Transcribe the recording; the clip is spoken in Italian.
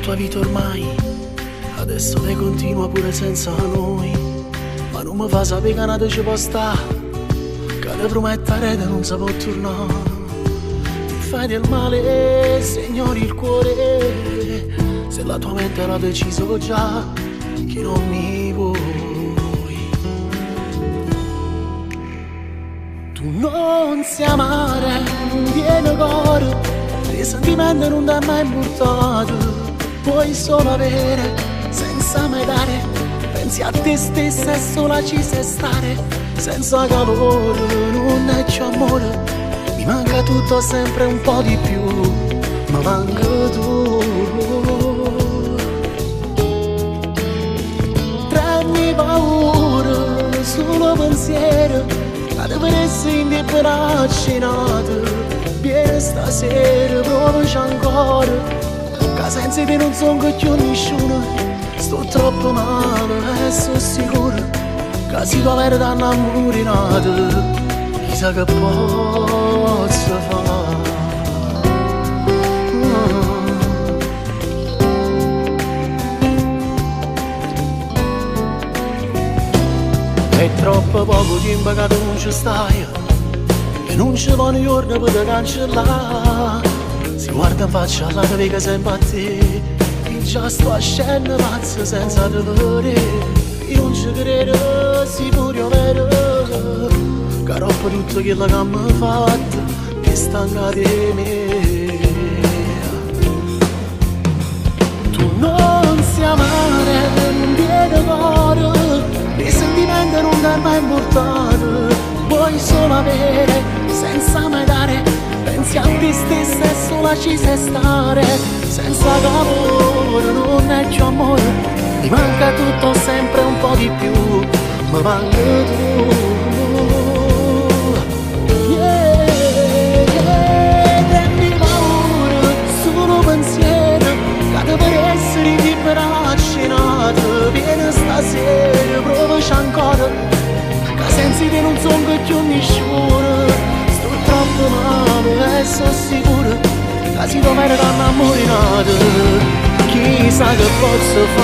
tua vita ormai, adesso te continua pure senza noi. Ma non mi fa sapere che una ci può stare, che te prometta rete non si può tornare. Ti fai del male, signori il cuore, se la tua mente l'ha deciso già, che non mi vuoi. Tu non sai amare, non viene cuore, i sentimenti non ti hai mai buttato. Puoi solo avere, senza mai dare, pensi a te stessa e sola ci sai stare. Senza calore non c'è amore, mi manca tutto sempre un po' di più, ma manca tu. Tranne paura, solo pensiero, che dovresti indifferarci nato. Vieni stasera, provaci ancora, che senza te non sono più nessuno. Sto troppo male e sono sicuro che si tua verità innamorinata, chissà che posso fare. È troppo poco tempo che tu non ci stai, e non ci vanno i giorni per te cancellare. Si guarda in faccia alla tua vita sempre a te, e già sto a scendere pazzo senza te vedere. Io non ci credo, si pure vero, che troppo tutto quello che mi ha fatto, che stanca di me. Tu non sai amare, non viene cuore, i sentimenti non ti hai mai portato. Vuoi solo avere, senza mai dare, pensi a te stessa e sola ci sai stare. Senza calore non è più amore, mi manca tutto sempre un po' di più, mi manca tu. Prendi paura, solo pensiero, che te per essere liberacinato. Vieni stasera, provaci ancora, che senza te non sono più nessuno. Sto troppo male e sono sicuro che si doveva innamorare. Chissà che posso fare.